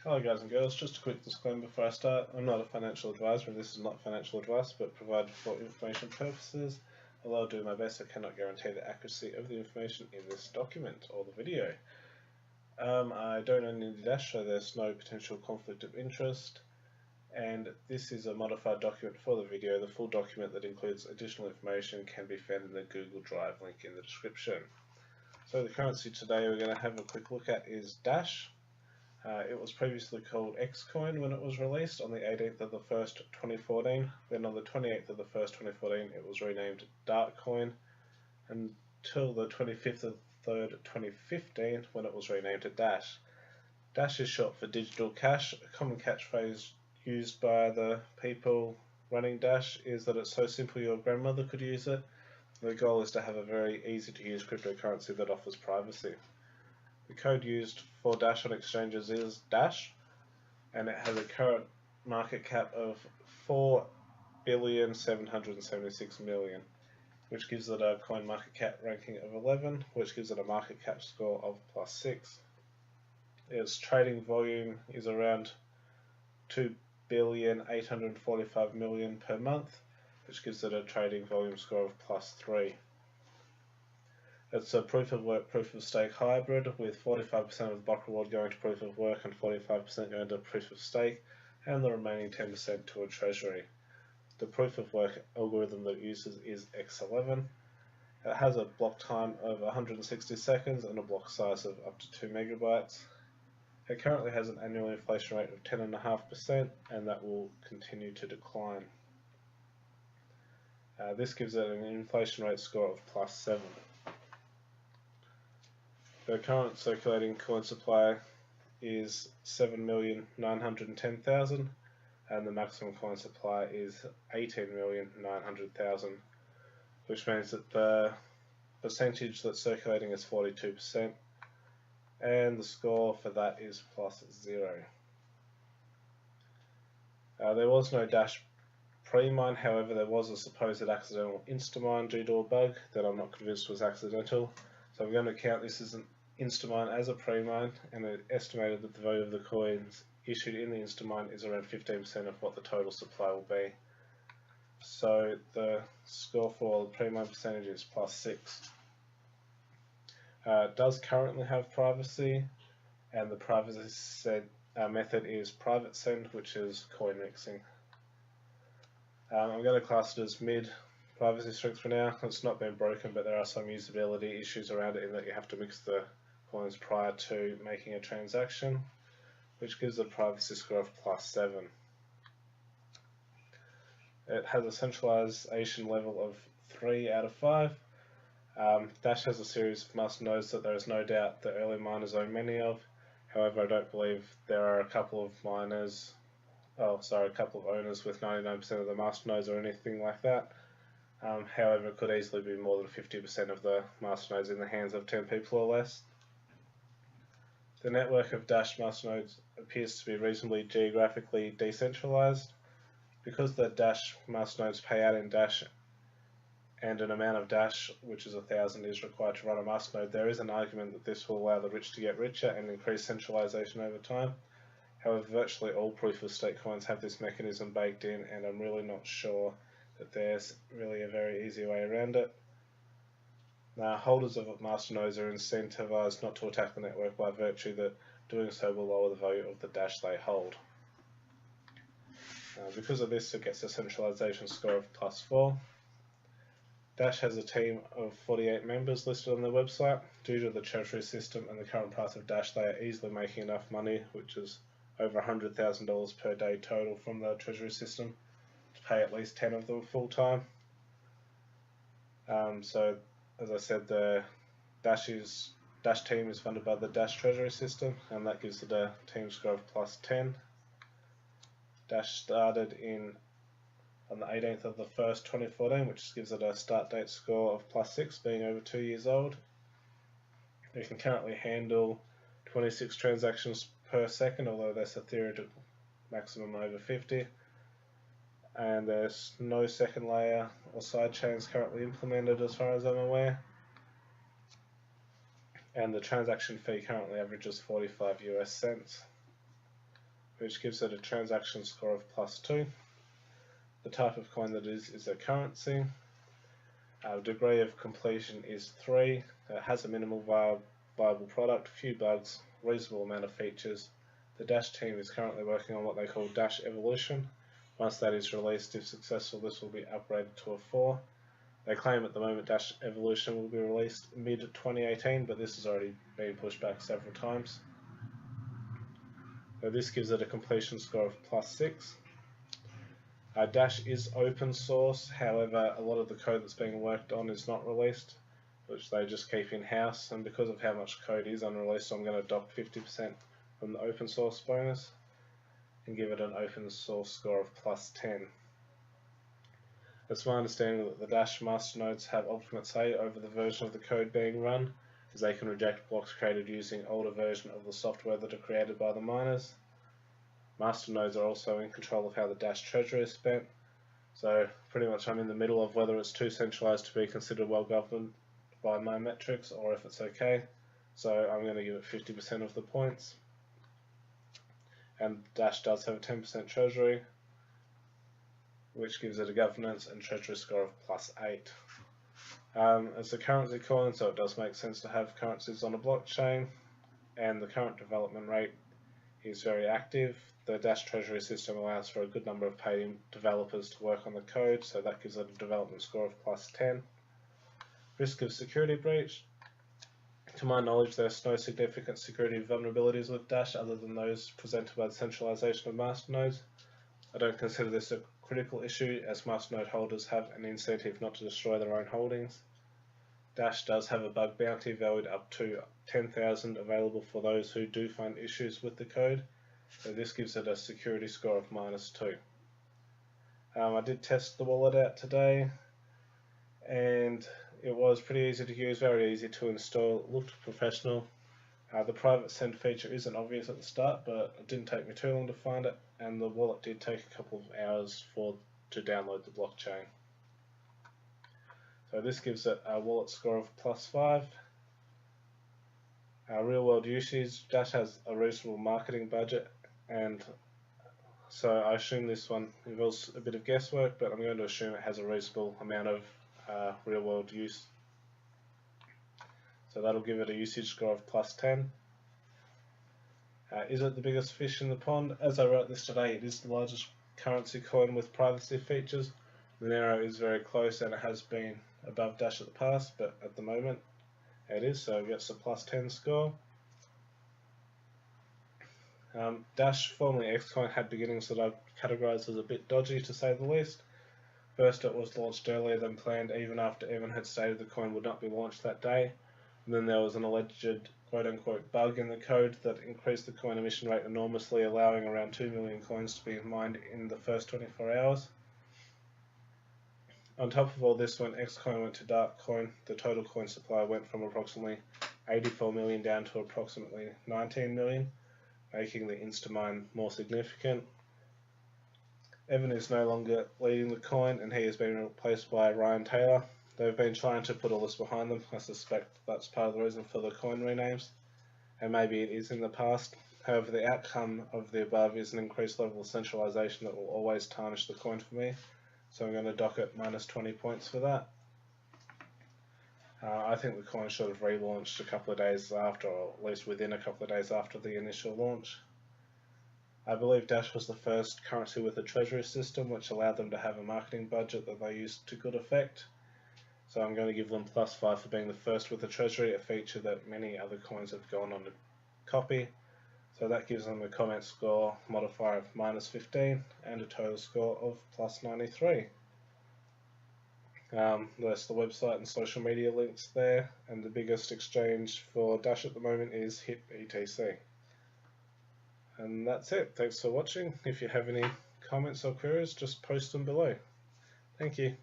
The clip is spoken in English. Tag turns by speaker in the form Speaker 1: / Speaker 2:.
Speaker 1: Hello guys and girls, just a quick disclaimer before I start. I'm not a financial advisor and this is not financial advice but provided for information purposes. Although I'll do my best, I cannot guarantee the accuracy of the information in this document or the video. I don't own any Dash, so there's no potential conflict of interest. And this is a modified document for the video. The full document that includes additional information can be found in the Google Drive link in the description. So the currency today we're going to have a quick look at is Dash. It was previously called Xcoin when it was released on the 18th of the 1st, 2014. Then on the 28th of the 1st, 2014, it was renamed Darkcoin until the 25th of the 3rd, 2015, when it was renamed to Dash. Dash is short for digital cash. A common catchphrase used by the people running Dash is that it's so simple your grandmother could use it. The goal is to have a very easy to use cryptocurrency that offers privacy. The code used for Dash on exchanges is Dash, and it has a current market cap of 4,776,000,000, which gives it a coin market cap ranking of 11, which gives it a market cap score of +6. Its trading volume is around 2,845,000,000 per month, which gives it a trading volume score of +3. It's a proof of work, proof of stake hybrid with 45% of the block reward going to proof of work and 45% going to proof of stake, and the remaining 10% to a treasury. The proof of work algorithm that it uses is X11. It has a block time of 160 seconds and a block size of up to 2 megabytes. It currently has an annual inflation rate of 10.5%, and that will continue to decline. This gives it an inflation rate score of +7. The current circulating coin supply is 7,910,000, and the maximum coin supply is 18,900,000, which means that the percentage that's circulating is 42%, and the score for that is +0. There was no Dash pre-mine, however there was a supposed accidental insta-mine due to a bug that I'm not convinced was accidental. So I'm going to count this as an Instamine as a pre-mine, and it estimated that the value of the coins issued in the Instamine is around 15% of what the total supply will be. So the score for the pre-mine percentage is +6. It does currently have privacy, and the privacy method is private send, which is coin mixing. I'm going to class it as mid privacy strength for now. It's not been broken, but there are some usability issues around it in that you have to mix the coins prior to making a transaction, which gives a privacy score of +7. It has a centralization level of 3 out of 5. Dash has a series of masternodes that there is no doubt the early miners own many of. However, I don't believe there are a couple of owners with 99% of the masternodes or anything like that. However, it could easily be more than 50% of the masternodes in the hands of 10 people or less. The network of Dash masternodes appears to be reasonably geographically decentralized. Because the Dash masternodes pay out in Dash and an amount of Dash, which is 1,000, is required to run a masternode, there is an argument that this will allow the rich to get richer and increase centralization over time. However, virtually all proof-of-stake coins have this mechanism baked in, and I'm really not sure that there's really a very easy way around it. Now, holders of masternodes are incentivized not to attack the network by virtue that doing so will lower the value of the Dash they hold. Because of this, it gets a centralization score of +4. Dash has a team of 48 members listed on their website. Due to the treasury system and the current price of Dash, they are easily making enough money, which is over $100,000 per day total from the treasury system, to pay at least 10 of them full time. So, as I said, the Dash team is funded by the Dash treasury system, and that gives it a team score of +10. Dash started on the 18th of the 1st, 2014, which gives it a start date score of +6, being over 2 years old. It can currently handle 26 transactions per second, although there's a theoretical maximum over 50. And there's no second layer or side chains currently implemented as far as I'm aware. And the transaction fee currently averages 45 US cents. which gives it a transaction score of +2. The type of coin that is a currency. Degree of completion is 3. It has a minimal viable product, few bugs, reasonable amount of features. The Dash team is currently working on what they call Dash Evolution. Once that is released, if successful, this will be upgraded to a 4. They claim at the moment Dash Evolution will be released mid-2018, but this has already been pushed back several times. So this gives it a completion score of +6. Dash is open source, however a lot of the code that's being worked on is not released, which they just keep in-house, and because of how much code is unreleased, I'm going to dock 50% from the open source bonus and give it an open source score of +10. It's my understanding that the Dash masternodes have ultimate say over the version of the code being run, as they can reject blocks created using older version of the software that are created by the miners. Masternodes are also in control of how the Dash treasury is spent, so pretty much I'm in the middle of whether it's too centralized to be considered well governed by my metrics or if it's okay, so I'm going to give it 50% of the points. And Dash does have a 10% treasury, which gives it a governance and treasury score of +8. It's a currency coin, so it does make sense to have currencies on a blockchain, and the current development rate is very active. The Dash treasury system allows for a good number of paid developers to work on the code, so that gives it a development score of +10. Risk of security breach. To my knowledge, there's no significant security vulnerabilities with Dash other than those presented by the centralization of masternodes. I don't consider this a critical issue, as masternode holders have an incentive not to destroy their own holdings. Dash does have a bug bounty valued up to 10,000 available for those who do find issues with the code, so this gives it a security score of -2. I did test the wallet out today, and it was pretty easy to use, very easy to install, it looked professional. The private send feature isn't obvious at the start, but it didn't take me too long to find it, and the wallet did take a couple of hours to download the blockchain. So this gives it a wallet score of +5. Real world usage, Dash has a reasonable marketing budget, and so I assume this one involves a bit of guesswork, but I'm going to assume it has a reasonable amount of real world use. So that'll give it a usage score of +10. Is it the biggest fish in the pond? As I wrote this today, it is the largest currency coin with privacy features. Monero is very close, and it has been above Dash at the past, but at the moment it is, so it gets a +10 score. Dash, formerly Xcoin, had beginnings that I'd categorise as a bit dodgy, to say the least. First, it was launched earlier than planned, even after Evan had stated the coin would not be launched that day. And then there was an alleged quote-unquote bug in the code that increased the coin emission rate enormously, allowing around 2 million coins to be mined in the first 24 hours. On top of all this, when Xcoin went to Darkcoin, the total coin supply went from approximately 84 million down to approximately 19 million, making the Instamine more significant. Evan is no longer leading the coin, and he has been replaced by Ryan Taylor. They've been trying to put all this behind them. I suspect that's part of the reason for the coin renames, and maybe it is in the past. However, the outcome of the above is an increased level of centralization that will always tarnish the coin for me, so I'm going to dock it -20 points for that. I think the coin should have relaunched a couple of days after, or at least within a couple of days after the initial launch. I believe Dash was the first currency with a treasury system, which allowed them to have a marketing budget that they used to good effect. So I'm going to give them +5 for being the first with a treasury, a feature that many other coins have gone on to copy. So that gives them a comment score modifier of -15 and a total score of +93. There's the website and social media links there, and the biggest exchange for Dash at the moment is HitBTC. And that's it. Thanks for watching. If you have any comments or queries, just post them below. Thank you.